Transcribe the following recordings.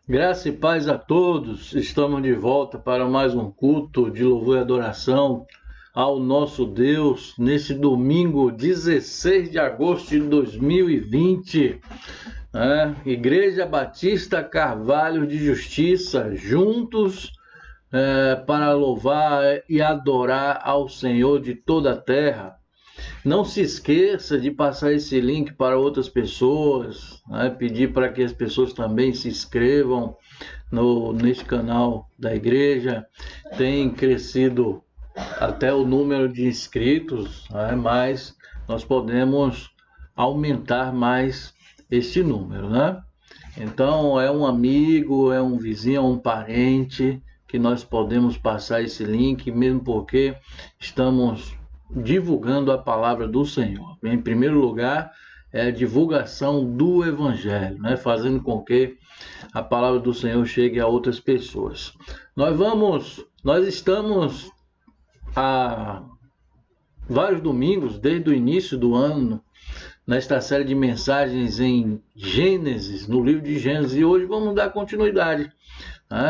Graça e paz a todos. Estamos de volta para mais um culto de louvor e adoração ao nosso Deus nesse domingo 16 de agosto de 2020. Igreja Batista Carvalho de Justiça, juntos para louvar e adorar ao Senhor de toda a terra. Não se esqueça de passar esse link para outras pessoas, pedir para que as pessoas também se inscrevam neste canal da igreja. Tem crescido até o número de inscritos, mas nós podemos aumentar mais este número, Então, é um amigo, é um vizinho, é um parente que nós podemos passar esse link, mesmo porque estamos divulgando a palavra do Senhor. Em primeiro lugar, é a divulgação do Evangelho, fazendo com que a palavra do Senhor chegue a outras pessoas. Nós estamos há vários domingos, desde o início do ano, nesta série de mensagens em Gênesis, no livro de Gênesis, e hoje vamos dar continuidade.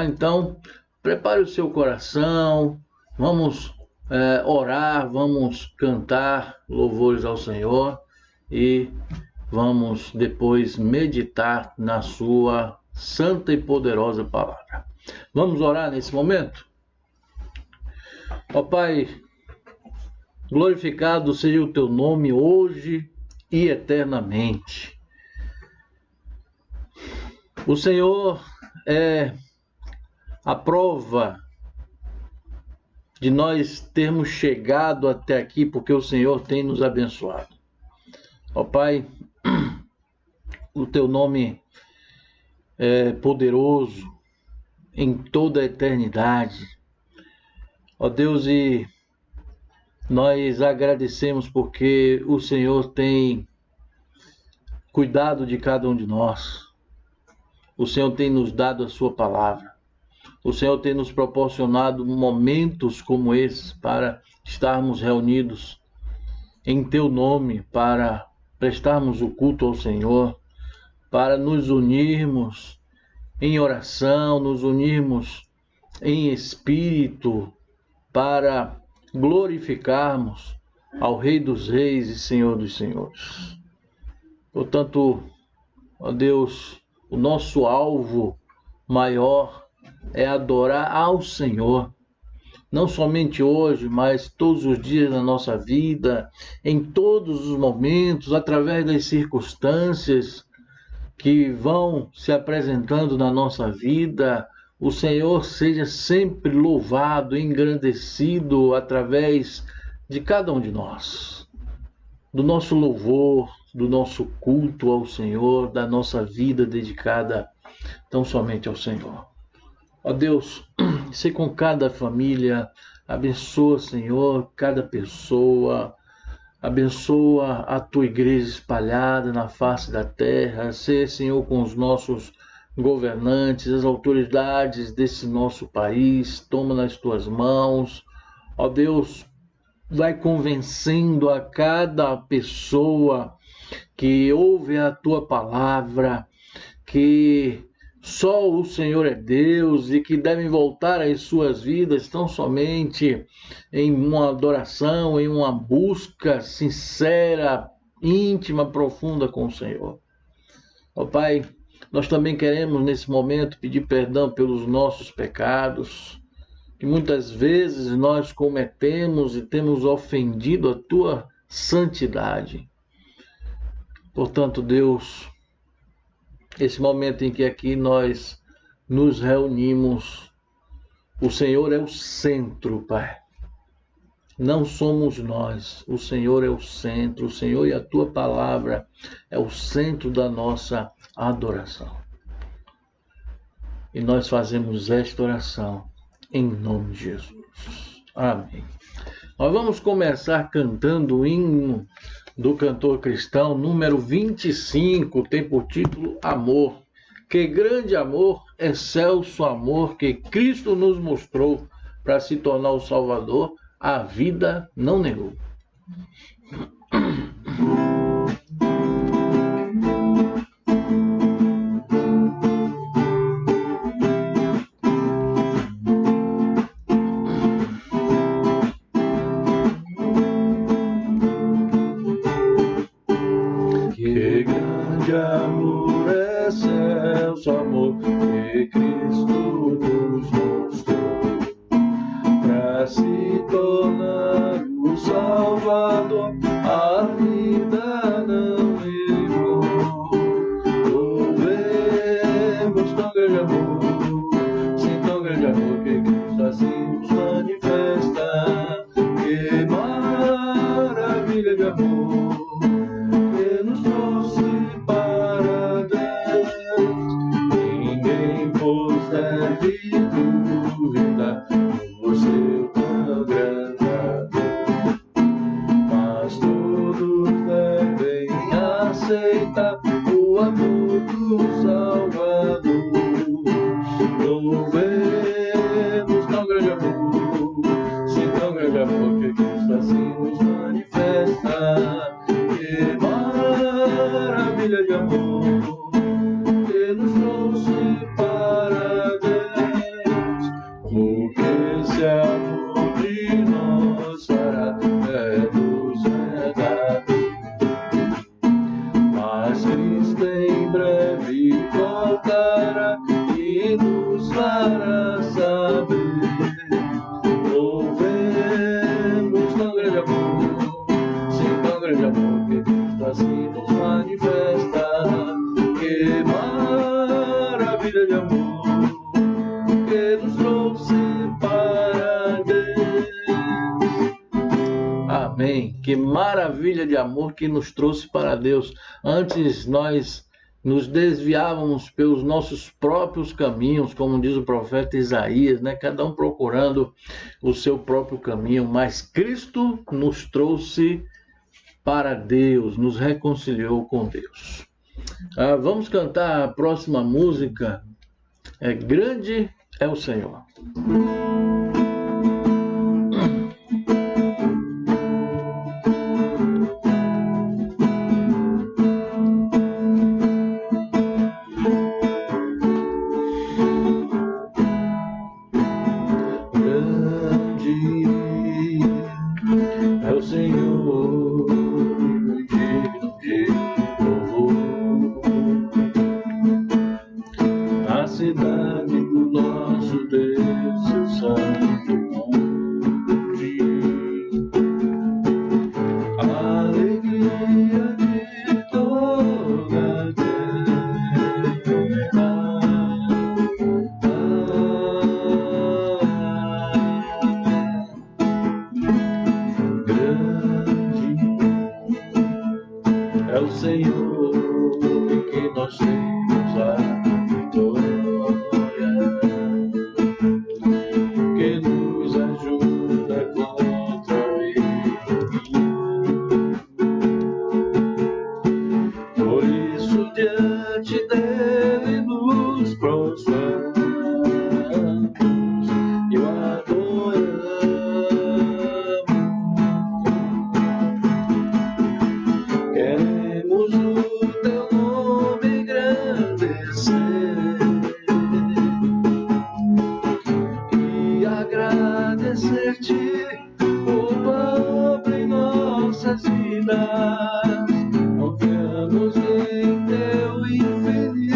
Então, prepare o seu coração, vamos orar, vamos cantar louvores ao Senhor e vamos depois meditar na sua santa e poderosa palavra. Vamos orar nesse momento? Ó Pai, glorificado seja o teu nome hoje e eternamente. O Senhor é a prova de nós termos chegado até aqui, porque o Senhor tem nos abençoado. Ó Pai, o teu nome é poderoso em toda a eternidade. Ó Deus, e nós agradecemos porque o Senhor tem cuidado de cada um de nós. O Senhor tem nos dado a sua palavra. O Senhor tem nos proporcionado momentos como esses para estarmos reunidos em teu nome, para prestarmos o culto ao Senhor, para nos unirmos em oração, nos unirmos em espírito, para glorificarmos ao Rei dos Reis e Senhor dos Senhores. Portanto, ó Deus, o nosso alvo maior é adorar ao Senhor, não somente hoje, mas todos os dias da nossa vida, em todos os momentos, através das circunstâncias que vão se apresentando na nossa vida. O Senhor seja sempre louvado, engrandecido através de cada um de nós, do nosso louvor, do nosso culto ao Senhor, da nossa vida dedicada tão somente ao Senhor. Ó Deus, sei com cada família, abençoa, Senhor, cada pessoa, abençoa a tua igreja espalhada na face da terra, sei, Senhor, com os nossos governantes, as autoridades desse nosso país, toma nas tuas mãos. Ó Deus, vai convencendo a cada pessoa que ouve a tua palavra, que só o Senhor é Deus e que devem voltar às suas vidas tão somente em uma adoração, em uma busca sincera, íntima, profunda com o Senhor. Ó Pai, nós também queremos nesse momento pedir perdão pelos nossos pecados, que muitas vezes nós cometemos e temos ofendido a tua santidade. Portanto, Deus, esse momento em que aqui nós nos reunimos, o Senhor é o centro, Pai. Não somos nós, o Senhor é o centro, o Senhor e a tua palavra é o centro da nossa adoração. E nós fazemos esta oração em nome de Jesus. Amém. Nós vamos começar cantando o hino do cantor cristão, número 25, tem por título Amor. Que grande amor, excelso amor que Cristo nos mostrou para se tornar o Salvador, a vida não negou. Que grande amor, excelso amor que Cristo nos mostrou, para se tornar o Salvador, a vida não errou. Louvemos tão grande amor, sim, tão grande amor que Cristo assim nos manifesta. Que maravilha de amor que nos trouxe para Deus. Ninguém pois deve duvidar do seu tão grande amor, mas todos devem aceitar o amor do Salvador. Louvemos tão grande amor, sim, tão grande amor que Cristo assim nos manifesta. Que maravilha de amor que nos trouxe para Deus. Porque esse amor de nós fará nos verdadeiro. Mas Cristo em breve voltará e nos fará saber. Louvemos tão grande amor, sim, tão grande amor que Cristo assim nos manifesta. Que maravilha de amor que nos trouxe para Deus. Amém. Que maravilha de amor que nos trouxe para Deus. Antes nós nos desviávamos pelos nossos próprios caminhos, como diz o profeta Isaías, né? Cada um procurando o seu próprio caminho, mas Cristo nos trouxe para Deus, nos reconciliou com Deus. Vamos cantar a próxima música. Grande é o Senhor. É o Senhor, digno de louvor. A cidade do nosso Deus, seu santo monte. A alegria de toda a terra. É o Senhor em que nós temos a vitória, que nos ajuda contra o inimigo. Por isso diante dele nos prostramos e o adoramos. Queremos o teu nome engrandecer e agradecer-te por tua obra em nossas vidas. Confiamos em teu infinito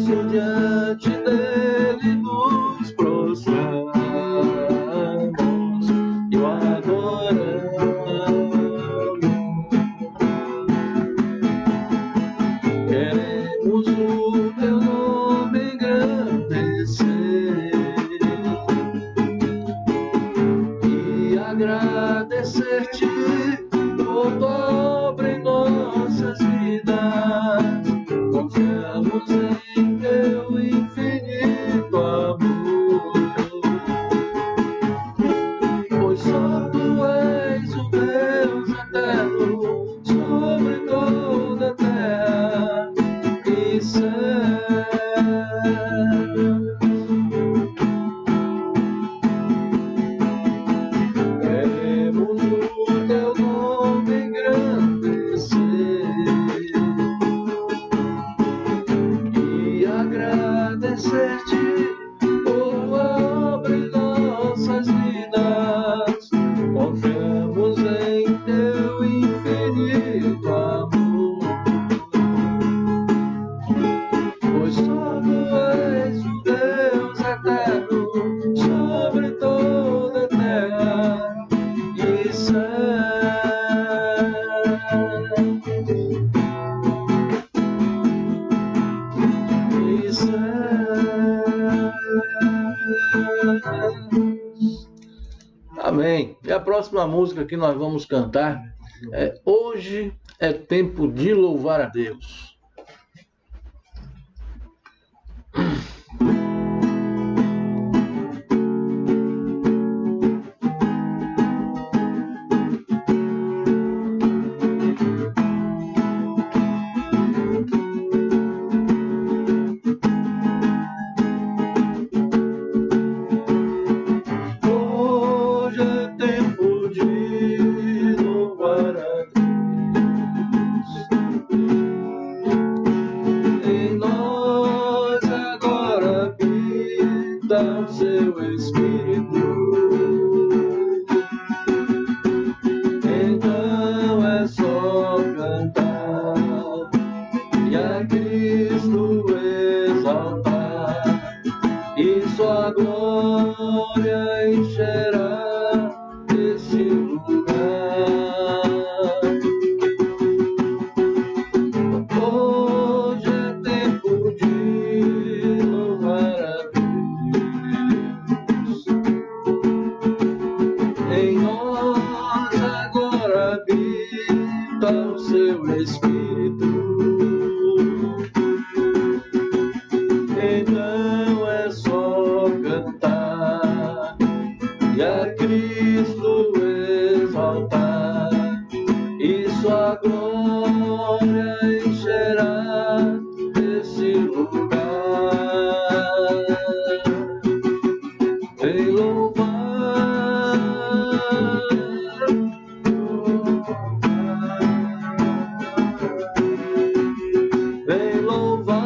isso diante dele nos prostramos e o adoramos. Queremos o teu nome engrandecer e agradecer-te por tua obra em nossas vidas. Confiamos em teu infinito amor, pois só tu és o Deus eterno sobre toda a terra e céu. Queremos o teu nome engrandecer e agradecer-te por tua obra em nossas vidas. Confiamos em teu infinito amor, pois só tu és o Deus eterno sobre toda a terra e céu. E céu. Amém. E a próxima música que nós vamos cantar é Hoje é Tempo de Louvar a Deus. Hoje é tempo de louvar a Deus. Em nós agora habita o seu Espírito. Então é só cantar e a Cristo exaltar, e sua glória encherá esse lugar. Hoje é tempo de louvar a Deus. Em nós agora habita o seu Espírito. Então é só cantar e a Cristo exaltar, e sua glória encherá esse lugar. Vem louvar, vem louvar.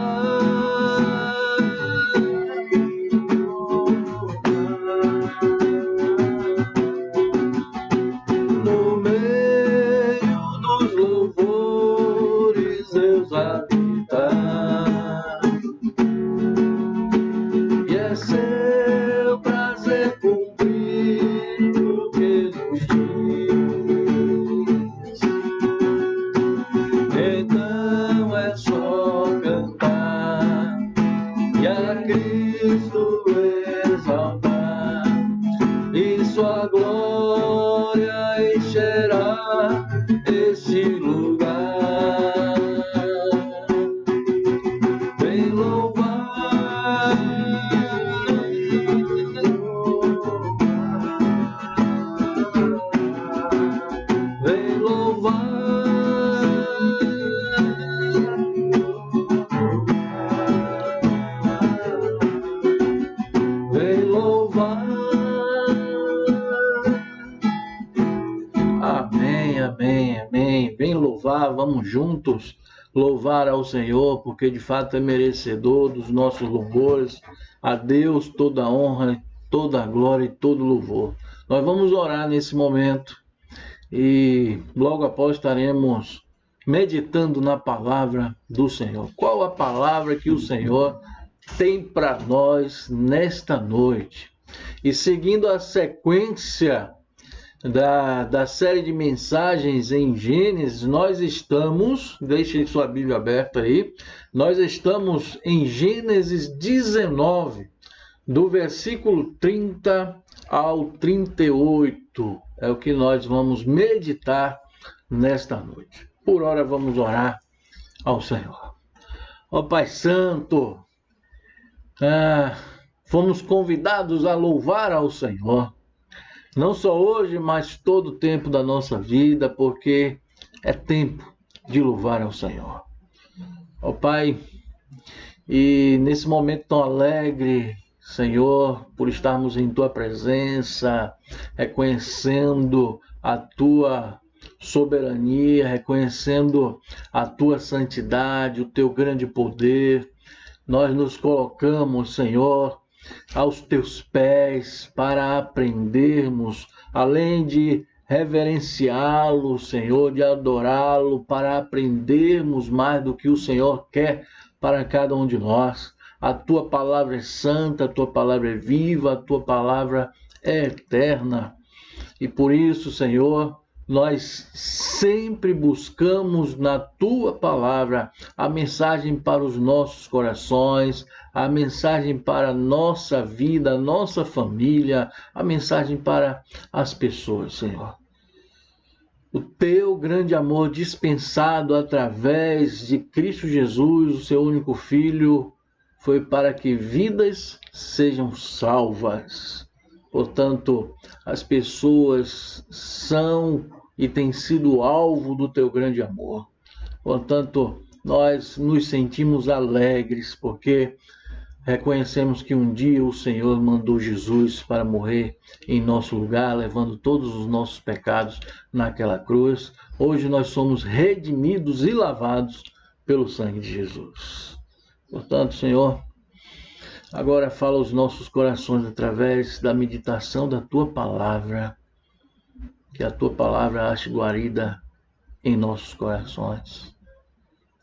No meio dos louvores Deus habita, e é seu prazer cumprir o que nos diz. Então é só cantar e a Cristo exaltar, e sua glória encherá esse lugar. Vem louvar, vem louvar. Vem louvar. Amém, amém, amém. Vem louvar, vamos juntos louvar ao Senhor, porque de fato é merecedor dos nossos louvores. A Deus toda a honra, toda a glória e todo o louvor. Nós vamos orar nesse momento e logo após estaremos meditando na palavra do Senhor. Qual a palavra que o Senhor tem para nós nesta noite? E seguindo a sequência da série de mensagens em Gênesis, nós estamos, deixem sua Bíblia aberta aí, nós estamos em Gênesis 19, do versículo 30 ao 38, é o que nós vamos meditar nesta noite. Por hora vamos orar ao Senhor. Ó Pai Santo, fomos convidados a louvar ao Senhor, não só hoje, mas todo o tempo da nossa vida, porque é tempo de louvar ao Senhor. Ó Pai, e nesse momento tão alegre, Senhor, por estarmos em Tua presença, reconhecendo a Tua soberania, reconhecendo a Tua santidade, o Teu grande poder, nós nos colocamos, Senhor, aos Teus pés para aprendermos, além de reverenciá-lo, Senhor, de adorá-lo, para aprendermos mais do que o Senhor quer para cada um de nós. A Tua palavra é santa, a Tua palavra é viva, a Tua palavra é eterna. E por isso, Senhor, nós sempre buscamos na Tua palavra a mensagem para os nossos corações, a mensagem para a nossa vida, a nossa família, a mensagem para as pessoas, Senhor. O Teu grande amor dispensado através de Cristo Jesus, o Seu único Filho, foi para que vidas sejam salvas. Portanto, as pessoas são e têm sido alvo do Teu grande amor. Portanto, nós nos sentimos alegres, porque reconhecemos que um dia o Senhor mandou Jesus para morrer em nosso lugar, levando todos os nossos pecados naquela cruz. Hoje nós somos redimidos e lavados pelo sangue de Jesus. Portanto, Senhor, agora fala aos nossos corações através da meditação da Tua palavra, que a Tua palavra ache guarida em nossos corações.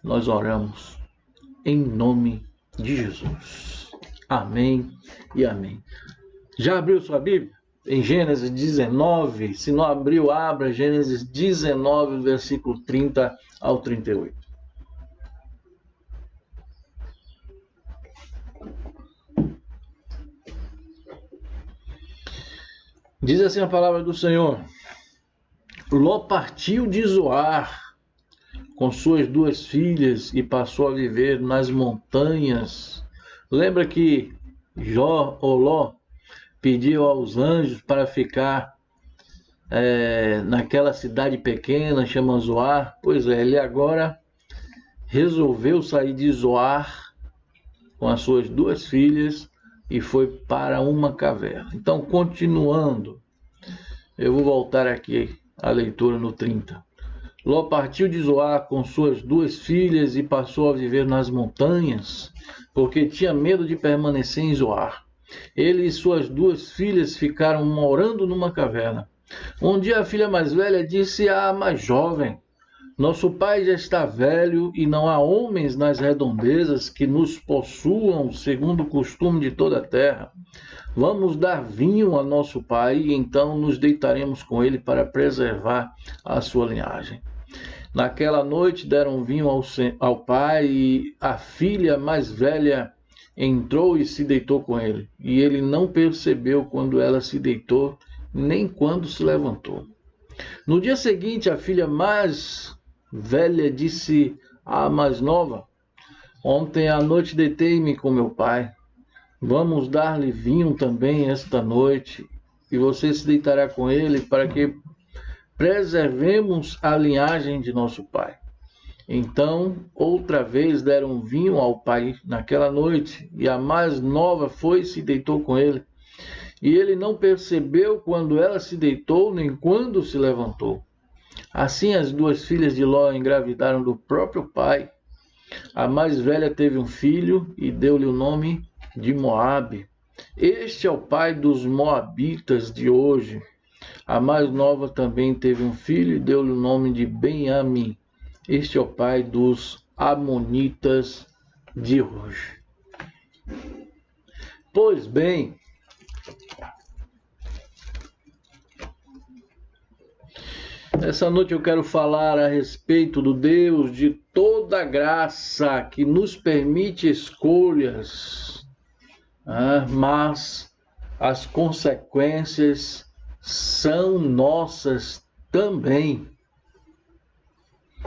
Nós oramos em nome de Jesus. Amém e amém. Já abriu sua Bíblia? Em Gênesis 19, se não abriu, abra Gênesis 19, versículo 30 ao 38. Diz assim a palavra do Senhor: Ló partiu de Zoar com suas 2 filhas e passou a viver nas montanhas. Lembra que Ló pediu aos anjos para ficar naquela cidade pequena, chama Zoar? Pois é, ele agora resolveu sair de Zoar com as suas 2 filhas e foi para uma caverna. Então, continuando, eu vou voltar aqui à leitura no 30. Ló partiu de Zoar com suas 2 filhas e passou a viver nas montanhas, porque tinha medo de permanecer em Zoar. Ele e suas 2 filhas ficaram morando numa caverna. Um dia a filha mais velha disse à mais jovem: Nosso pai já está velho e não há homens nas redondezas que nos possuam segundo o costume de toda a terra. Vamos dar vinho a nosso pai e então nos deitaremos com ele para preservar a sua linhagem. Naquela noite deram vinho ao pai e a filha mais velha entrou e se deitou com ele. E ele não percebeu quando ela se deitou, nem quando se levantou. No dia seguinte, a filha mais velha disse à mais nova: Ontem à noite deitei-me com meu pai. Vamos dar-lhe vinho também esta noite, e você se deitará com ele para que preservemos a linhagem de nosso pai. Então, outra vez deram vinho ao pai naquela noite, e a mais nova foi e se deitou com ele. E ele não percebeu quando ela se deitou, nem quando se levantou. Assim, as 2 filhas de Ló engravidaram do próprio pai. A mais velha teve um filho e deu-lhe o nome de Moabe. Este é o pai dos moabitas de hoje. A mais nova também teve um filho e deu-lhe o nome de Ben-Ammi. Este é o pai dos amonitas de hoje. Pois bem, essa noite eu quero falar a respeito do Deus de toda graça que nos permite escolhas, mas as consequências são nossas também.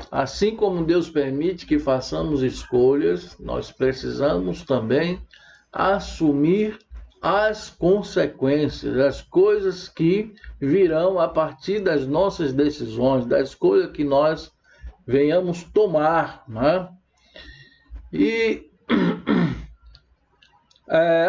Assim como Deus permite que façamos escolhas, nós precisamos também assumir as consequências, as coisas que virão a partir das nossas decisões, das escolhas que nós venhamos tomar, né? E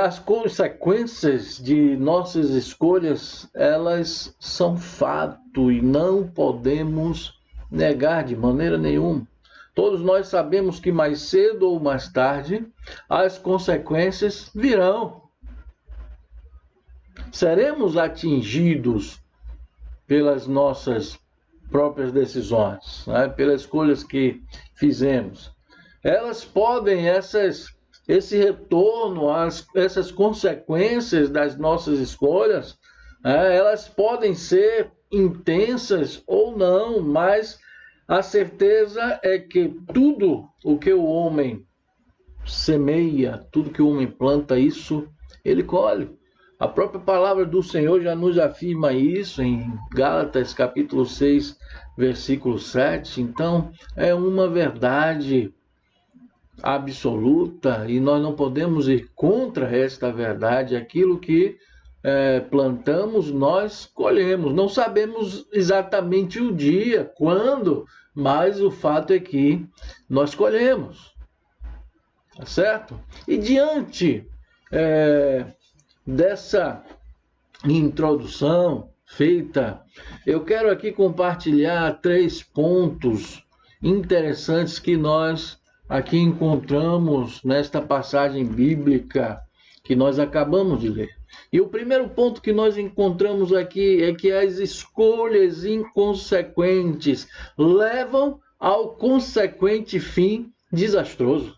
as consequências de nossas escolhas, elas são fato e não podemos negar de maneira nenhuma. Todos nós sabemos que mais cedo ou mais tarde as consequências virão. Seremos atingidos pelas nossas próprias decisões, né? Pelas escolhas que fizemos. Elas podem, esse retorno, essas consequências das nossas escolhas, elas podem ser intensas ou não, mas a certeza é que tudo o que o homem semeia, tudo que o homem planta, isso ele colhe. A própria palavra do Senhor já nos afirma isso em Gálatas capítulo 6, versículo 7. Então, é uma verdade absoluta e nós não podemos ir contra esta verdade. Aquilo que plantamos, nós colhemos. Não sabemos exatamente o dia, quando, mas o fato é que nós colhemos. Tá certo? E diante dessa introdução feita, eu quero aqui compartilhar 3 pontos interessantes que nós aqui encontramos nesta passagem bíblica que nós acabamos de ler. E o primeiro ponto que nós encontramos aqui é que as escolhas inconsequentes levam ao consequente fim desastroso.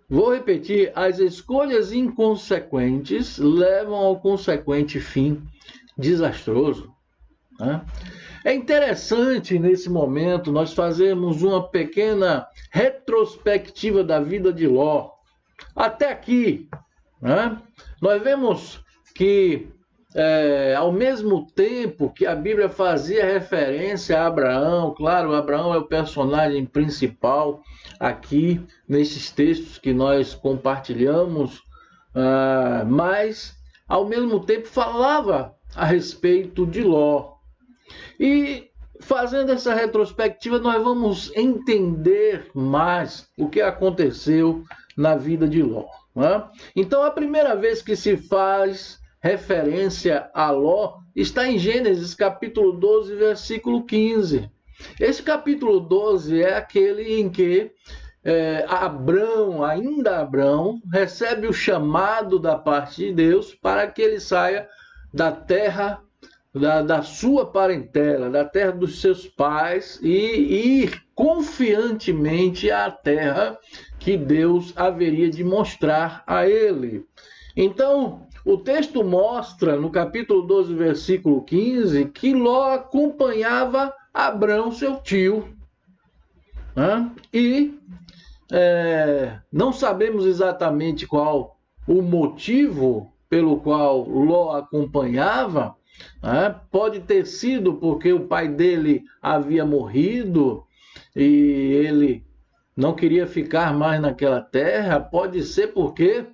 Vou repetir, as escolhas inconsequentes levam ao consequente fim desastroso, né? É interessante, nesse momento, nós fazermos uma pequena retrospectiva da vida de Ló. Até aqui, né? Nós vemos que, ao mesmo tempo que a Bíblia fazia referência a Abraão, claro, Abraão é o personagem principal aqui nesses textos que nós compartilhamos, mas ao mesmo tempo falava a respeito de Ló. E fazendo essa retrospectiva, nós vamos entender mais o que aconteceu na vida de Ló, né? Então, a primeira vez que se faz referência a Ló está em Gênesis capítulo 12, versículo 15. Esse capítulo 12 é aquele em que Abrão, recebe o chamado da parte de Deus para que ele saia da terra da sua parentela, da terra dos seus pais, e ir confiantemente à terra que Deus haveria de mostrar a ele. Então, o texto mostra, no capítulo 12, versículo 15, que Ló acompanhava Abrão, seu tio, né? E não sabemos exatamente qual o motivo pelo qual Ló acompanhava. Pode ter sido porque o pai dele havia morrido e ele não queria ficar mais naquela terra. Pode ser porque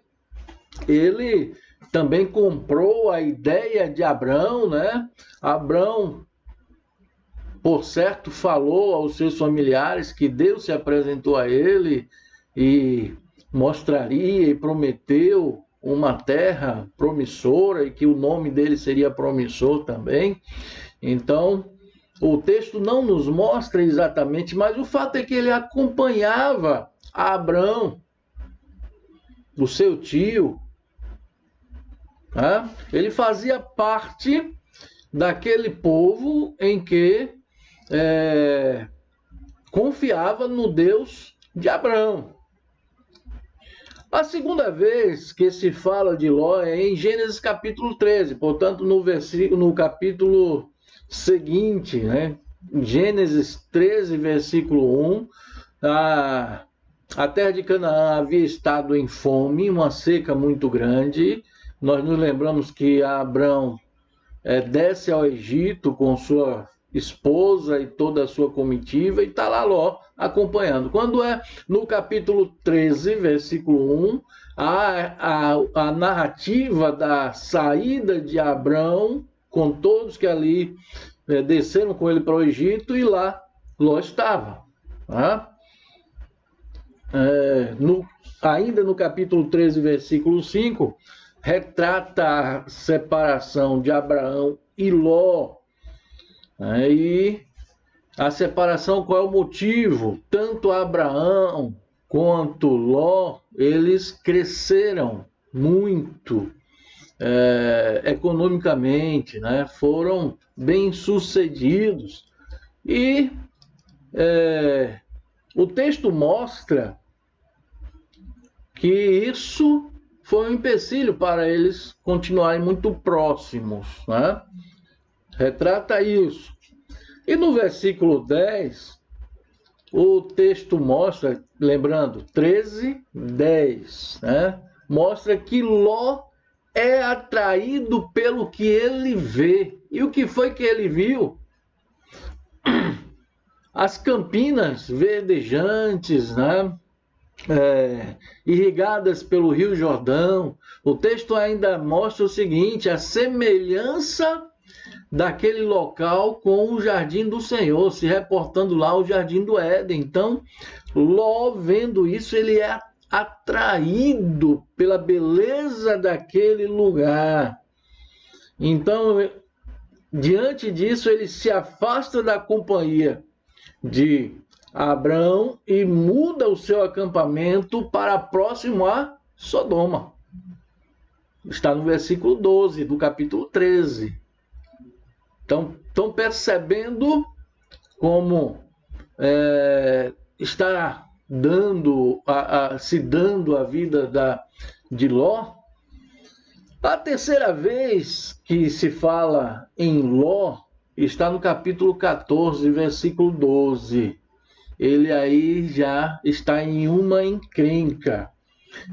ele também comprou a ideia de Abrão, né? Abrão, por certo, falou aos seus familiares que Deus se apresentou a ele e mostraria e prometeu uma terra promissora e que o nome dele seria promissor também. Então, o texto não nos mostra exatamente, mas o fato é que ele acompanhava Abrão, o seu tio, né? Ele fazia parte daquele povo em que confiava no Deus de Abraão. A segunda vez que se fala de Ló é em Gênesis capítulo 13, portanto, no capítulo seguinte, né? Gênesis 13, versículo 1, a terra de Canaã havia estado em fome, uma seca muito grande. Nós nos lembramos que Abraão desce ao Egito com sua esposa e toda a sua comitiva, e está lá Ló acompanhando. Quando é no capítulo 13, versículo 1, a narrativa da saída de Abraão, com todos que ali desceram com ele para o Egito, e lá Ló estava. Tá? Ainda no capítulo 13, versículo 5, retrata a separação de Abraão e Ló. E a separação, qual é o motivo? Tanto Abraão quanto Ló, eles cresceram muito economicamente, né? Foram bem-sucedidos. E o texto mostra que isso foi um empecilho para eles continuarem muito próximos, né? Retrata isso. E no versículo 10, o texto mostra, lembrando, 13, 10, né? Mostra que Ló é atraído pelo que ele vê. E o que foi que ele viu? As campinas verdejantes, né? Irrigadas pelo Rio Jordão. O texto ainda mostra o seguinte: a semelhança daquele local com o jardim do Senhor, se reportando lá ao jardim do Éden. Então, Ló, vendo isso, ele é atraído pela beleza daquele lugar. Então, diante disso, ele se afasta da companhia de Abraão e muda o seu acampamento para próximo a Sodoma. Está no versículo 12 do capítulo 13. Então, estão percebendo como está se dando a vida de Ló. A terceira vez que se fala em Ló está no capítulo 14, versículo 12. Ele aí já está em uma encrenca.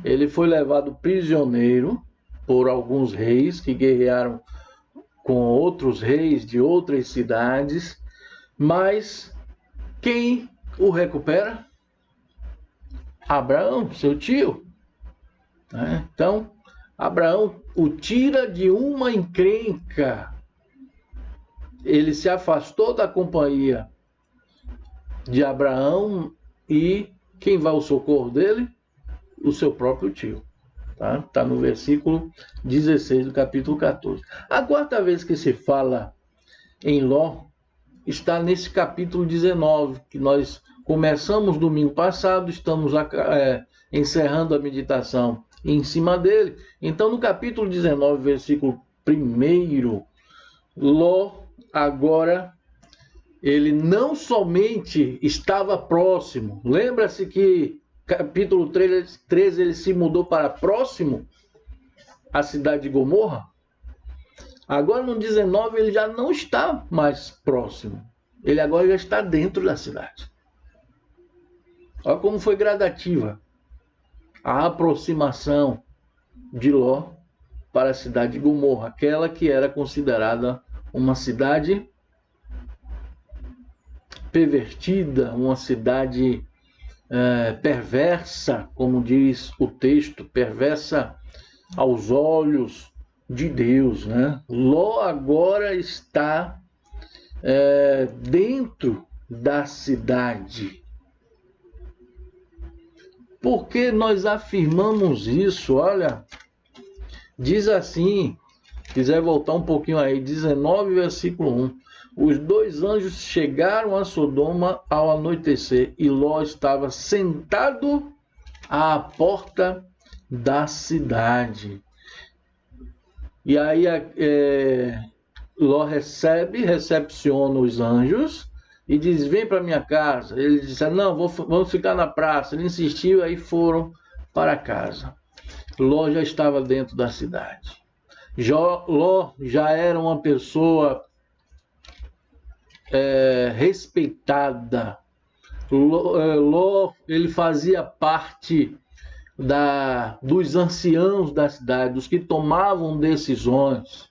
Ele foi levado prisioneiro por alguns reis que guerrearam com outros reis de outras cidades, mas quem o recupera? Abraão, seu tio. Então, Abraão o tira de uma encrenca. Ele se afastou da companhia de Abraão e quem vai ao socorro dele? O seu próprio tio. Tá no versículo 16 do capítulo 14. A quarta vez que se fala em Ló está nesse capítulo 19, que nós começamos domingo passado, estamos encerrando a meditação em cima dele. Então, no capítulo 19, versículo 1, Ló agora, ele não somente estava próximo, lembra-se que capítulo 13, ele se mudou para próximo à cidade de Gomorra. Agora no 19 ele já não está mais próximo. Ele agora já está dentro da cidade. Olha como foi gradativa a aproximação de Ló para a cidade de Gomorra, aquela que era considerada uma cidade pervertida, uma cidade perversa, como diz o texto, perversa aos olhos de Deus, né? Ló agora está dentro da cidade. Por que nós afirmamos isso? Olha, diz assim, quiser voltar um pouquinho aí, 19, versículo 1. Os dois anjos chegaram a Sodoma ao anoitecer e Ló estava sentado à porta da cidade. E aí Ló recepciona os anjos e diz: vem para minha casa. Ele disse: não, vamos ficar na praça. Ele insistiu, aí foram para casa. Ló já estava dentro da cidade. Ló já era uma pessoa respeitada. Ló, ele fazia parte dos anciãos da cidade, dos que tomavam decisões.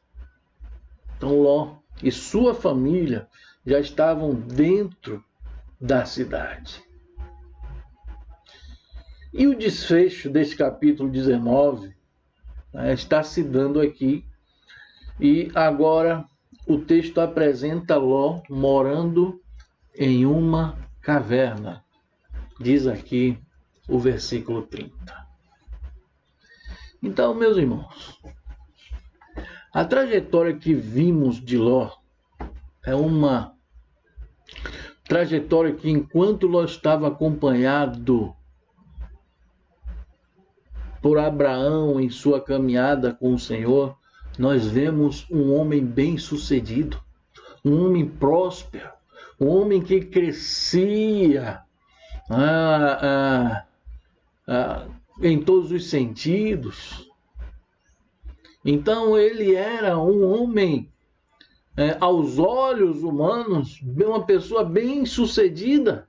Então Ló e sua família já estavam dentro da cidade. E o desfecho desse capítulo 19 está se dando aqui. E agora o texto apresenta Ló morando em uma caverna. Diz aqui o versículo 30. Então, meus irmãos, a trajetória que vimos de Ló é uma trajetória que, enquanto Ló estava acompanhado por Abraão em sua caminhada com o Senhor, nós vemos um homem bem-sucedido, um homem próspero, um homem que crescia em todos os sentidos. Então ele era um homem, aos olhos humanos, uma pessoa bem-sucedida.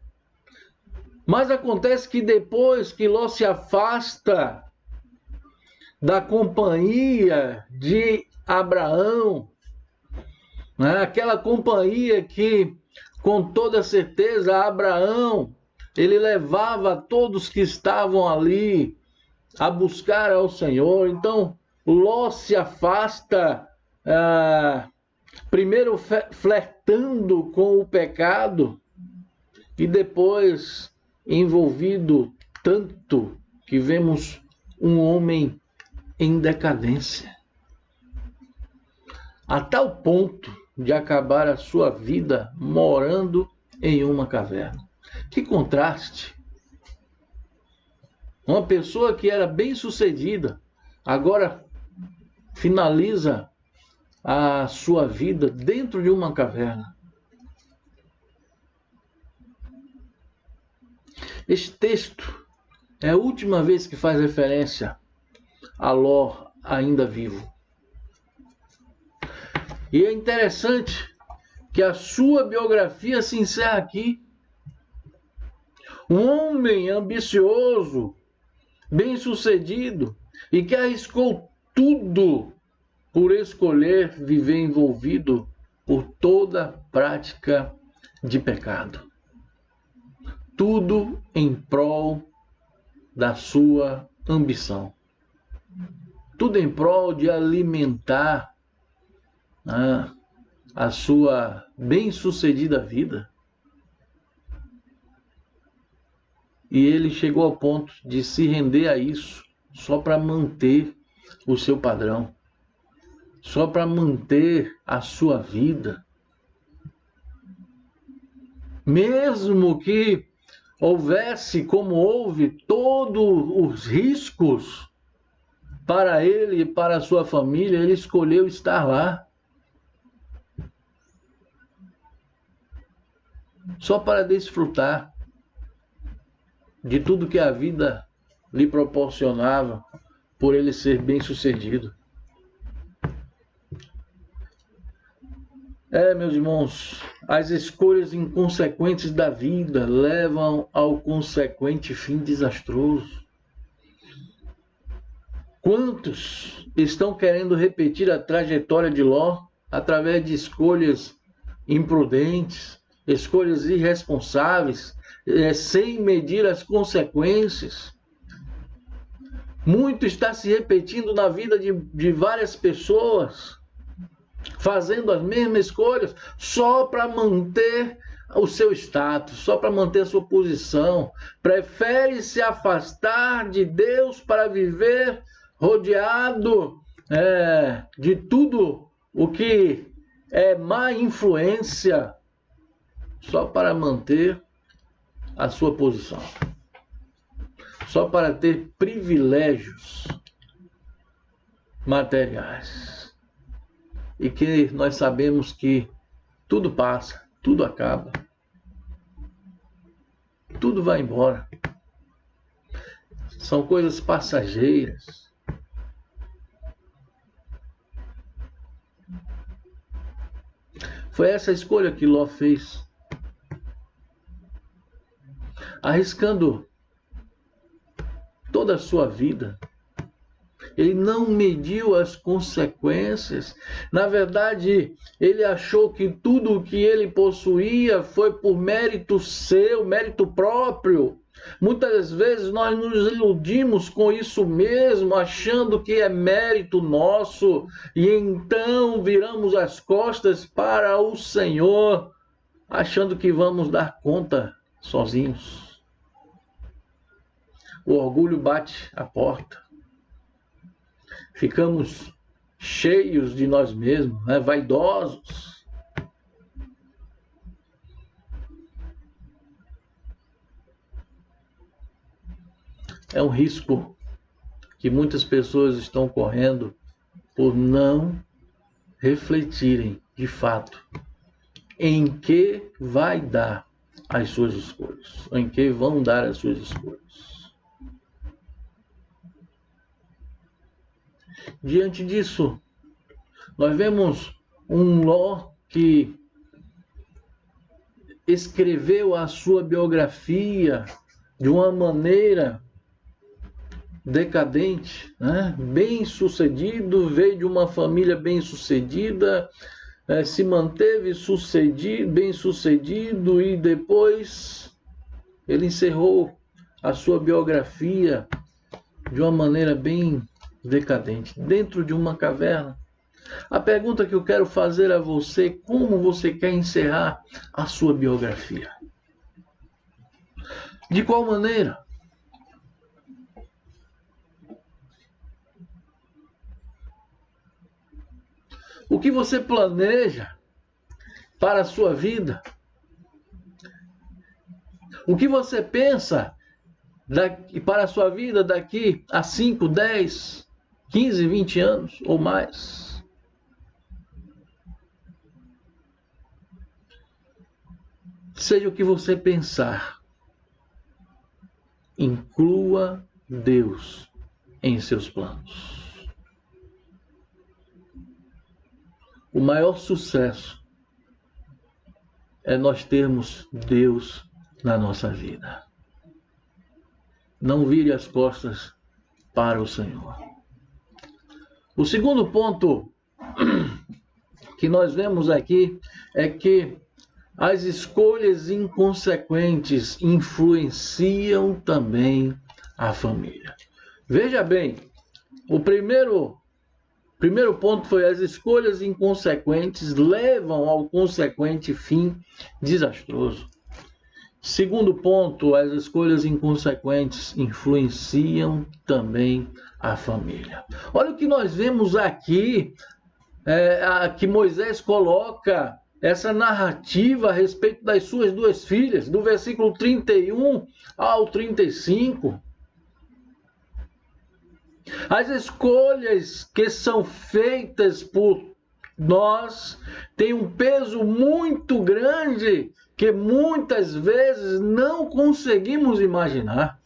Mas acontece que depois que Ló se afasta da companhia de Abraão, aquela companhia que, com toda certeza, Abraão, ele levava todos que estavam ali a buscar ao Senhor. Então, Ló se afasta, primeiro flertando com o pecado e depois envolvido tanto que vemos um homem em decadência, a tal ponto de acabar a sua vida morando em uma caverna. Que contraste! Uma pessoa que era bem-sucedida, agora finaliza a sua vida dentro de uma caverna. Este texto é a última vez que faz referência a Ló ainda vivo. E é interessante que a sua biografia se encerra aqui. Um homem ambicioso, bem-sucedido e que arriscou tudo por escolher viver envolvido por toda prática de pecado. Tudo em prol da sua ambição. Tudo em prol de alimentar a sua bem-sucedida vida. E ele chegou ao ponto de se render a isso só para manter o seu padrão, só para manter a sua vida. Mesmo que houvesse, como houve, todos os riscos para ele e para a sua família, ele escolheu estar lá. Só para desfrutar de tudo que a vida lhe proporcionava, por ele ser bem-sucedido. Meus irmãos, as escolhas inconsequentes da vida levam ao consequente fim desastroso. Quantos estão querendo repetir a trajetória de Ló através de escolhas imprudentes, escolhas irresponsáveis, sem medir as consequências? Muito está se repetindo na vida de várias pessoas, fazendo as mesmas escolhas só para manter o seu status, só para manter a sua posição. Prefere se afastar de Deus para viver rodeado de tudo o que é má influência, só para manter a sua posição, só para ter privilégios materiais. E que nós sabemos que tudo passa, tudo acaba. tudo vai embora. São coisas passageiras. Foi essa a escolha que Ló fez. Arriscando toda a sua vida. Ele não mediu as consequências. Na verdade, ele achou que tudo o que ele possuía foi por mérito seu, mérito próprio. Muitas vezes nós nos iludimos com isso mesmo, achando que é mérito nosso, e então viramos as costas para o Senhor, achando que vamos dar conta sozinhos. O orgulho bate a porta. Ficamos cheios de nós mesmos, né? Vaidosos. É um risco que muitas pessoas estão correndo por não refletirem, de fato, em que vai dar as suas escolhas, em que vão dar as suas escolhas. Diante disso, nós vemos um Ló que escreveu a sua biografia de uma maneira decadente, né? Bem-sucedido, veio de uma família bem-sucedida, se manteve bem-sucedido e depois ele encerrou a sua biografia de uma maneira bem decadente, dentro de uma caverna. A pergunta que eu quero fazer a você: como você quer encerrar a sua biografia? De qual maneira? O que você planeja para a sua vida? O que você pensa para a sua vida daqui a 5, 10, 15, 20 anos ou mais? Seja o que você pensar, inclua Deus em seus planos. O maior sucesso é nós termos Deus na nossa vida. Não vire as costas para o Senhor. O segundo ponto que nós vemos aqui é que as escolhas inconsequentes influenciam também a família. Veja bem, o primeiro ponto foi: as escolhas inconsequentes levam ao consequente fim desastroso. Segundo ponto, as escolhas inconsequentes influenciam também a família. Olha o que nós vemos aqui, que Moisés coloca essa narrativa a respeito das suas duas filhas, do versículo 31 ao 35. As escolhas que são feitas por nós têm um peso muito grande que muitas vezes não conseguimos imaginar.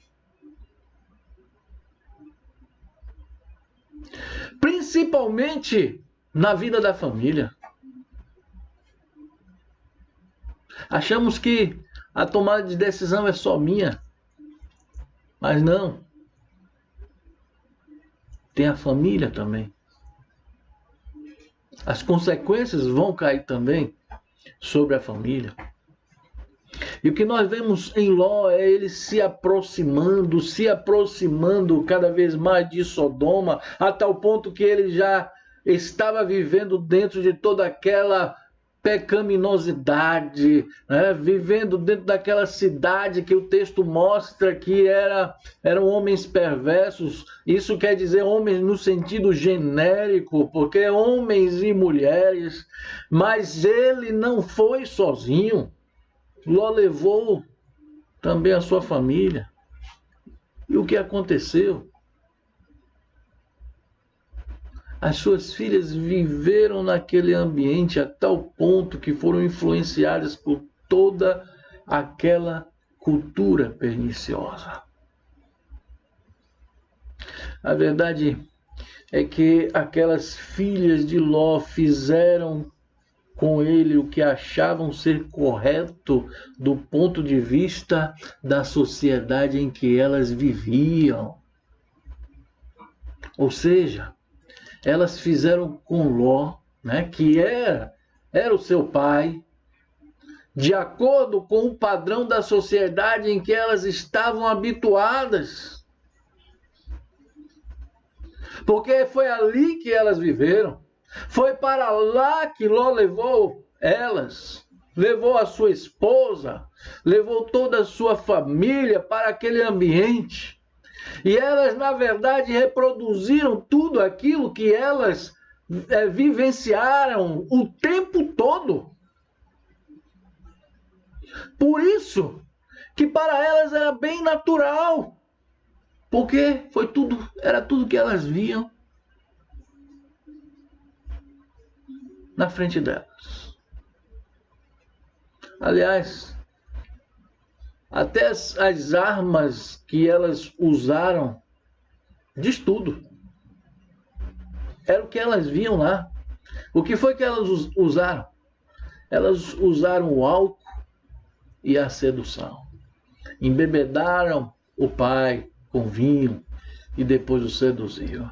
Principalmente na vida da família. Achamos que a tomada de decisão é só minha, mas não. Tem a família também. As consequências vão cair também sobre a família. E o que nós vemos em Ló é ele se aproximando cada vez mais de Sodoma, a tal ponto que ele já estava vivendo dentro de toda aquela pecaminosidade, né? Vivendo dentro daquela cidade que o texto mostra que eram homens perversos. Isso quer dizer homens no sentido genérico, porque homens e mulheres. Mas ele não foi sozinho. Ló levou também a sua família. E o que aconteceu? As suas filhas viveram naquele ambiente a tal ponto que foram influenciadas por toda aquela cultura perniciosa. A verdade é que aquelas filhas de Ló fizeram com ele o que achavam ser correto do ponto de vista da sociedade em que elas viviam. Ou seja, elas fizeram com Ló, que era o seu pai, de acordo com o padrão da sociedade em que elas estavam habituadas. Porque foi ali que elas viveram. Foi para lá que Ló levou elas, levou a sua esposa, levou toda a sua família para aquele ambiente. E elas, na verdade, reproduziram tudo aquilo que elas vivenciaram o tempo todo. Por isso que para elas era bem natural, porque era tudo que elas viam na frente delas. Aliás, até as armas que elas usaram, diz tudo. Era o que elas viam lá. O que foi que elas usaram? Elas usaram o álcool e a sedução. Embebedaram o pai com vinho e depois o seduziram.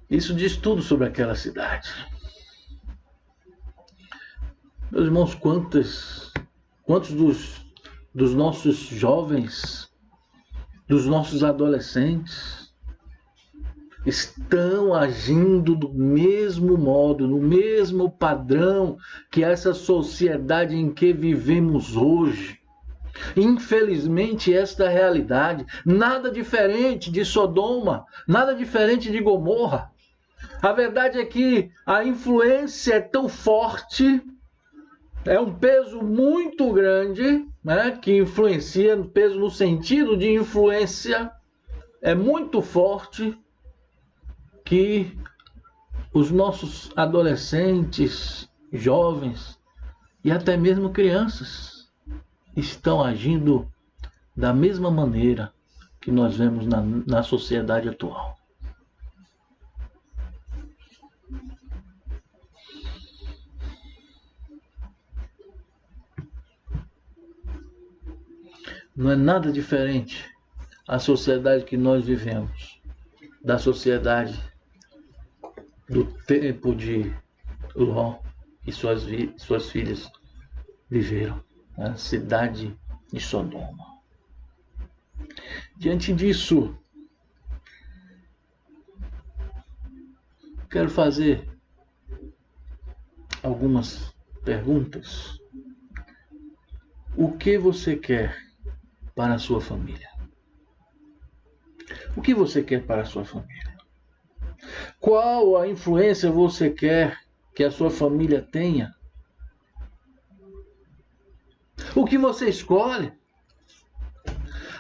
Isso diz tudo sobre aquela cidade. Meus irmãos, quantos dos nossos jovens, dos nossos adolescentes, estão agindo do mesmo modo, no mesmo padrão que essa sociedade em que vivemos hoje. Infelizmente, esta é a realidade. Nada diferente de Sodoma, nada diferente de Gomorra. A verdade é que a influência é tão forte, é um peso muito grande, que influencia, peso no sentido de influência, é muito forte, que os nossos adolescentes, jovens e até mesmo crianças estão agindo da mesma maneira que nós vemos na sociedade atual. Não é nada diferente a sociedade que nós vivemos da sociedade do tempo de Ló e suas filhas viveram, a cidade de Sodoma. Diante disso, quero fazer algumas perguntas. O que você quer para a sua família? O que você quer para a sua família? Qual a influência você quer que a sua família tenha? O que você escolhe?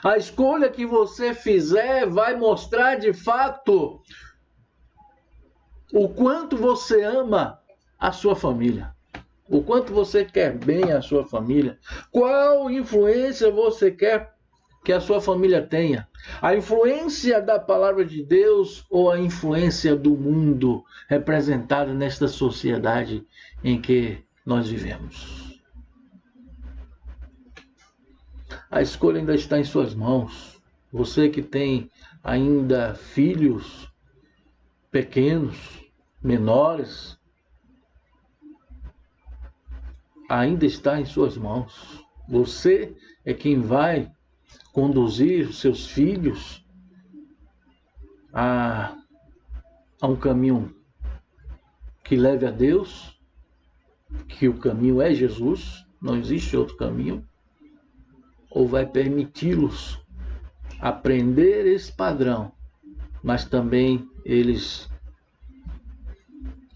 A escolha que você fizer vai mostrar de fato o quanto você ama a sua família. O quanto você quer bem a sua família. Qual influência você quer que a sua família tenha? A influência da palavra de Deus ou a influência do mundo representada nesta sociedade em que nós vivemos? A escolha ainda está em suas mãos. Você que tem ainda filhos pequenos, menores, ainda está em suas mãos. Você é quem vai conduzir os seus filhos a um caminho que leve a Deus, que o caminho é Jesus, não existe outro caminho, ou vai permiti-los aprender esse padrão, mas também eles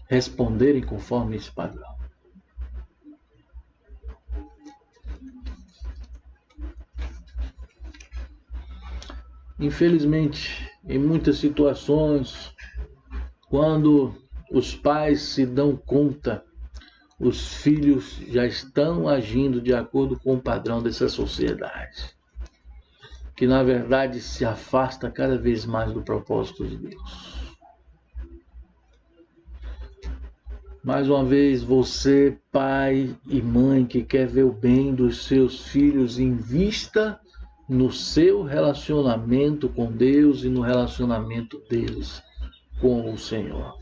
responderem conforme esse padrão. Infelizmente, em muitas situações, quando os pais se dão conta os filhos já estão agindo de acordo com o padrão dessa sociedade, que na verdade se afasta cada vez mais do propósito de Deus. Mais uma vez, você, pai e mãe, que quer ver o bem dos seus filhos, invista no seu relacionamento com Deus e no relacionamento deles com o Senhor.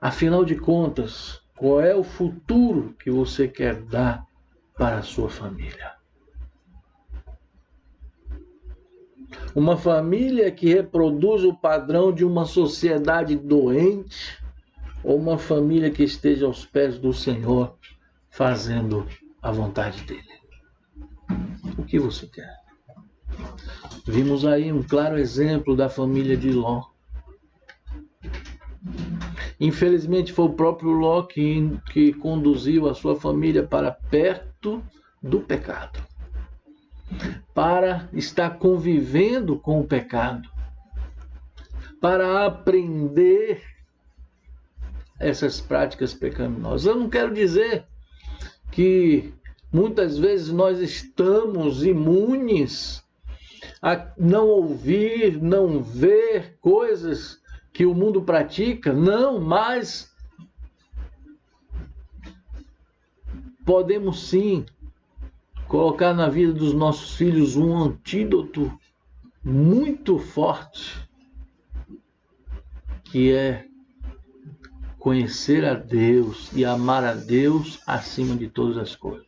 Afinal de contas, qual é o futuro que você quer dar para a sua família? Uma família que reproduz o padrão de uma sociedade doente, ou uma família que esteja aos pés do Senhor, fazendo a vontade dele? O que você quer? Vimos aí um claro exemplo da família de Ló. Infelizmente foi o próprio Ló que conduziu a sua família para perto do pecado, para estar convivendo com o pecado, para aprender essas práticas pecaminosas. Eu não quero dizer que muitas vezes nós estamos imunes a não ouvir, não ver coisas que o mundo pratica. Não, mas podemos sim colocar na vida dos nossos filhos um antídoto muito forte, que é conhecer a Deus e amar a Deus acima de todas as coisas,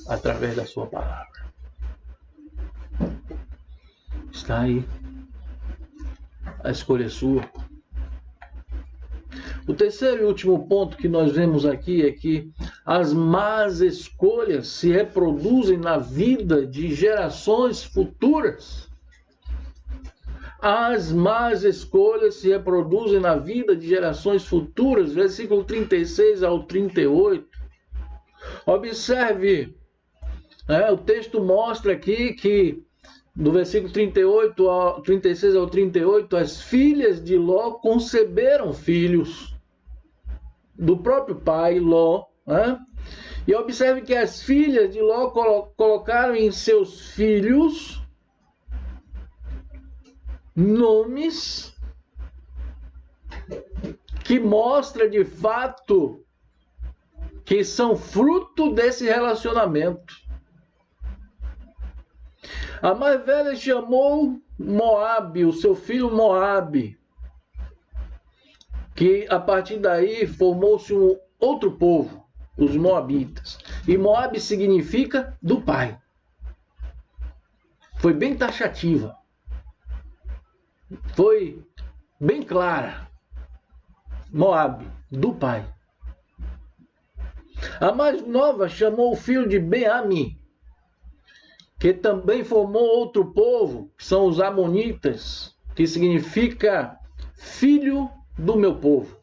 através da sua palavra. Está aí. A escolha é sua. O terceiro e último ponto que nós vemos aqui é que as más escolhas se reproduzem na vida de gerações futuras. As más escolhas se reproduzem na vida de gerações futuras. Versículo 36 ao 38. Observe, o texto mostra aqui que do versículo 36 ao 38, as filhas de Ló conceberam filhos do próprio pai, Ló. E observe que as filhas de Ló colocaram em seus filhos nomes que mostram de fato que são fruto desse relacionamento. A mais velha chamou Moabe, o seu filho Moabe, que a partir daí formou-se um outro povo, os Moabitas. E Moabe significa do pai. Foi bem taxativa. Foi bem clara. Moabe, do pai. A mais nova chamou o filho de Ben-Ami, que também formou outro povo, que são os Amonitas, que significa filho do meu povo.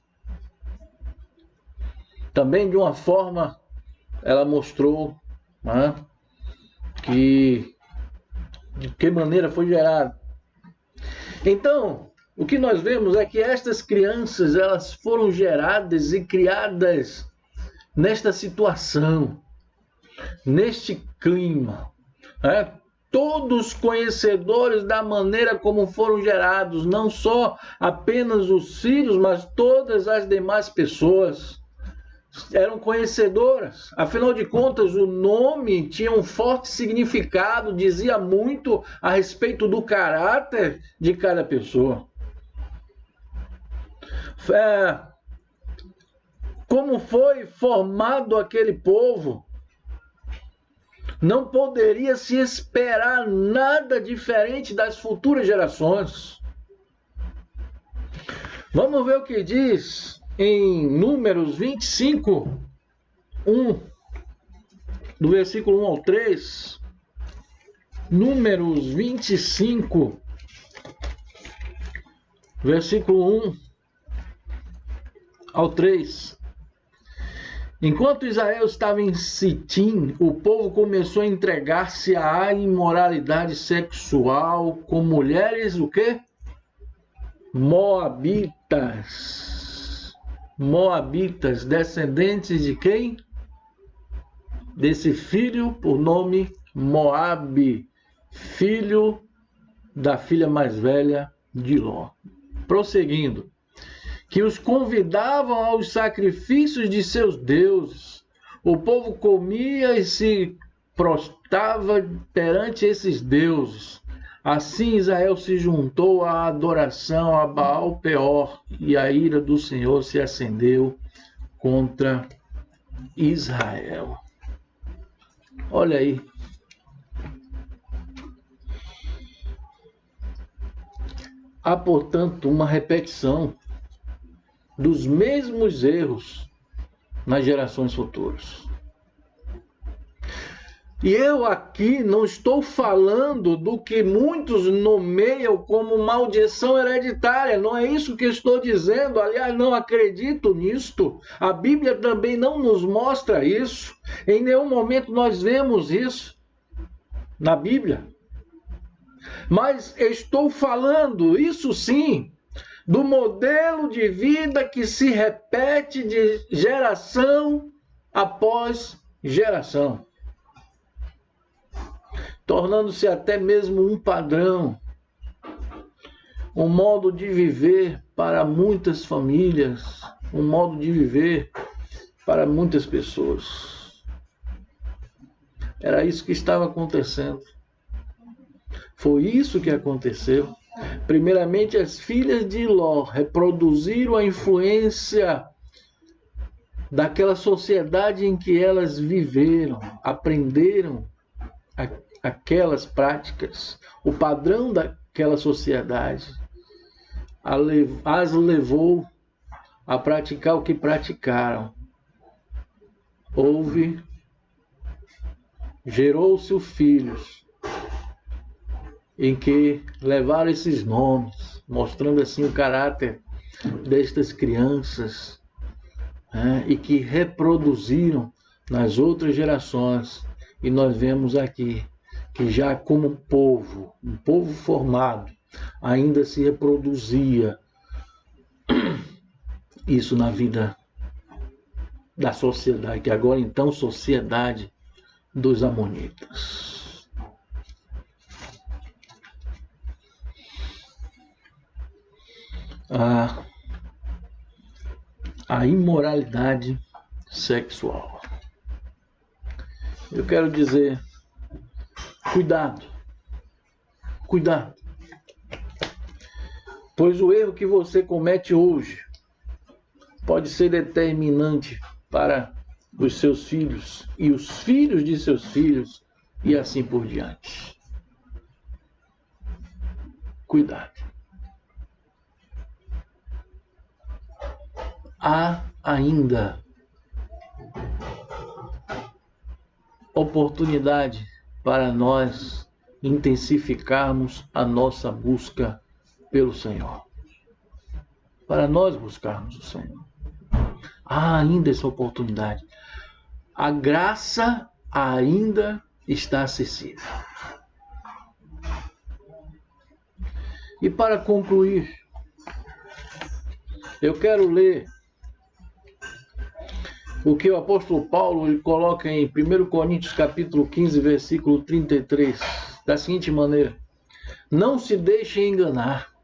Também de uma forma, ela mostrou de que maneira foi gerado. Então, o que nós vemos é que estas crianças, elas foram geradas e criadas nesta situação, neste clima. Todos conhecedores da maneira como foram gerados, não só apenas os filhos, mas todas as demais pessoas eram conhecedoras. Afinal de contas, o nome tinha um forte significado, dizia muito a respeito do caráter de cada pessoa. Como foi formado aquele povo, não poderia se esperar nada diferente das futuras gerações. Vamos ver o que diz em Números 25, 1, do versículo 1 ao 3. Números 25, versículo 1 ao 3. Enquanto Israel estava em Sitim, o povo começou a entregar-se à imoralidade sexual com mulheres, o quê? Moabitas. moabitas, descendentes de quem? Desse filho por nome Moabe, filho da filha mais velha de Ló. Prosseguindo, que os convidavam aos sacrifícios de seus deuses. O povo comia e se prostrava perante esses deuses. Assim Israel se juntou à adoração a Baal-peor, e a ira do Senhor se acendeu contra Israel. Olha aí. Há, portanto, uma repetição dos mesmos erros nas gerações futuras. E eu aqui não estou falando do que muitos nomeiam como maldição hereditária. Não é isso que estou dizendo. Aliás, não acredito nisto. A Bíblia também não nos mostra isso. Em nenhum momento nós vemos isso na Bíblia. Mas estou falando, isso sim, do modelo de vida que se repete de geração após geração, tornando-se até mesmo um padrão, um modo de viver para muitas famílias, um modo de viver para muitas pessoas. Era isso que estava acontecendo. Foi isso que aconteceu. Primeiramente, as filhas de Ló reproduziram a influência daquela sociedade em que elas viveram, aprenderam aquelas práticas, o padrão daquela sociedade as levou a praticar o que praticaram. Gerou-se filhos em que levaram esses nomes, mostrando assim o caráter destas crianças, né, e que reproduziram nas outras gerações. E nós vemos aqui que já como povo, um povo formado, ainda se reproduzia isso na vida da sociedade, que agora então sociedade dos amonitas. A imoralidade sexual. Eu quero dizer, cuidado, pois o erro que você comete hoje pode ser determinante para os seus filhos e os filhos de seus filhos e assim por diante. Cuidado. Há ainda oportunidade para nós intensificarmos a nossa busca pelo Senhor. Para nós buscarmos o Senhor. Há ainda essa oportunidade. A graça ainda está acessível. E para concluir, eu quero ler o que o apóstolo Paulo ele coloca em 1 Coríntios capítulo 15, versículo 33, da seguinte maneira: não se deixem enganar,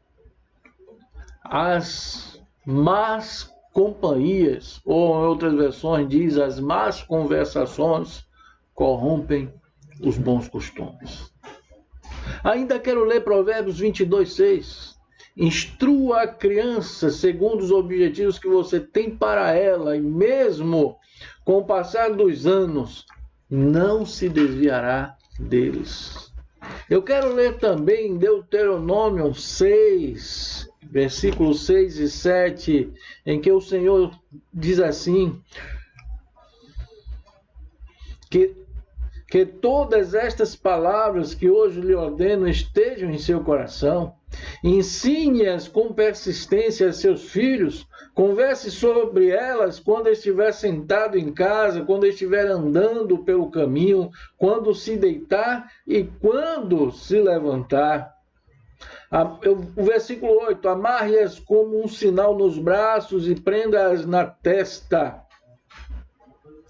as más companhias, ou em outras versões diz, as más conversações corrompem os bons costumes. Ainda quero ler Provérbios 22, 6. Instrua a criança segundo os objetivos que você tem para ela, e mesmo com o passar dos anos, não se desviará deles. Eu quero ler também Deuteronômio 6, versículos 6 e 7, em que o Senhor diz assim, que todas estas palavras que hoje lhe ordeno estejam em seu coração. Ensine-as com persistência a seus filhos. Converse sobre elas quando estiver sentado em casa, quando estiver andando pelo caminho, quando se deitar e quando se levantar. O versículo 8: amarre-as como um sinal nos braços e prenda-as na testa.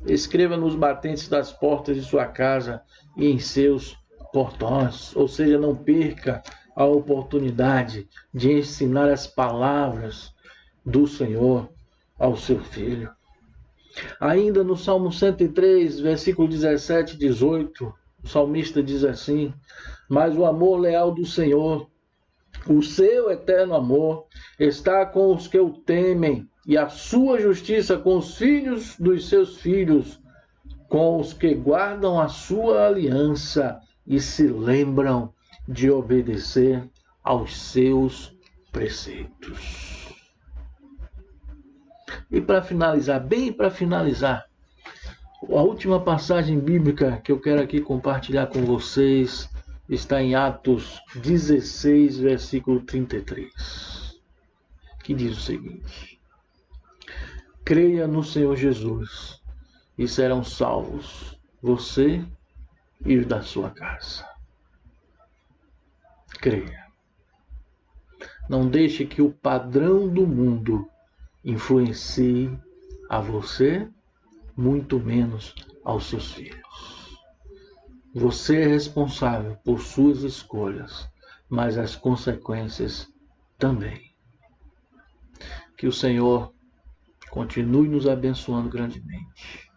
Escreva nos batentes das portas de sua casa e em seus portões. Ou seja, não perca a oportunidade de ensinar as palavras do Senhor ao seu filho. Ainda no Salmo 103, versículo 17 e 18, o salmista diz assim: mas o amor leal do Senhor, o seu eterno amor, está com os que o temem, e a sua justiça com os filhos dos seus filhos, com os que guardam a sua aliança e se lembram de obedecer aos seus preceitos. E para finalizar, bem para finalizar, a última passagem bíblica que eu quero aqui compartilhar com vocês está em Atos 16, versículo 33, que diz o seguinte: creia no Senhor Jesus e serão salvos você e os da sua casa. Creia. Não deixe que o padrão do mundo influencie a você, muito menos aos seus filhos. Você é responsável por suas escolhas, mas as consequências também. Que o Senhor continue nos abençoando grandemente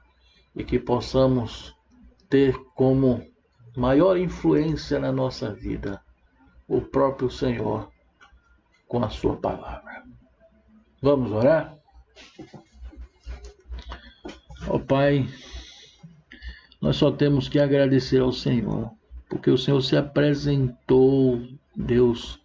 e que possamos ter como maior influência na nossa vida o próprio Senhor com a sua palavra. Vamos orar? Ó Pai, nós só temos que agradecer ao Senhor, porque o Senhor se apresentou, Deus,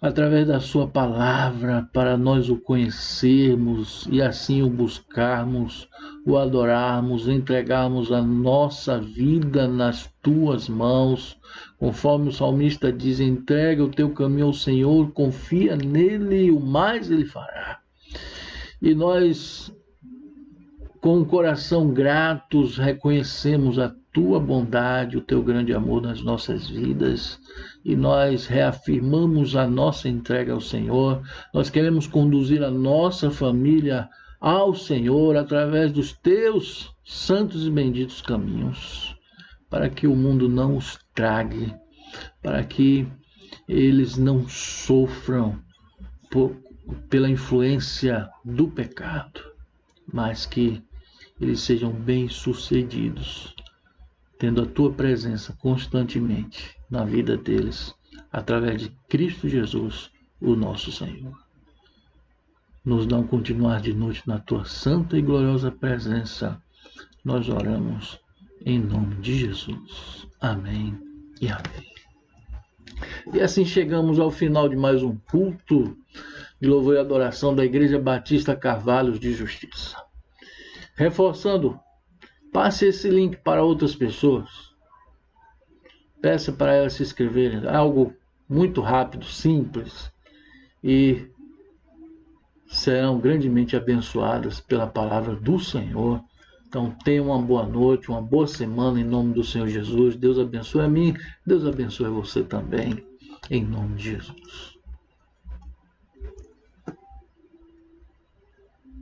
através da sua palavra, para nós o conhecermos e assim o buscarmos, o adorarmos, entregarmos a nossa vida nas tuas mãos, conforme o salmista diz: entrega o teu caminho ao Senhor, confia nele e o mais ele fará. E nós, com o coração gratos, reconhecemos a tua bondade, o teu grande amor nas nossas vidas, e nós reafirmamos a nossa entrega ao Senhor. Nós queremos conduzir a nossa família ao Senhor através dos teus santos e benditos caminhos, para que o mundo não os trague, para que eles não sofram pela influência do pecado, mas que eles sejam bem-sucedidos, tendo a tua presença constantemente na vida deles, através de Cristo Jesus, o nosso Senhor. Nos dá um continuar de noite na tua santa e gloriosa presença. Nós oramos em nome de Jesus. Amém e amém. E assim chegamos ao final de mais um culto de louvor e adoração da Igreja Batista Carvalhos de Justiça. Reforçando, passe esse link para outras pessoas. Peça para elas se inscreverem. Algo muito rápido, simples, e serão grandemente abençoadas pela palavra do Senhor. Então tenham uma boa noite, uma boa semana em nome do Senhor Jesus. Deus abençoe a mim, Deus abençoe você também, em nome de Jesus.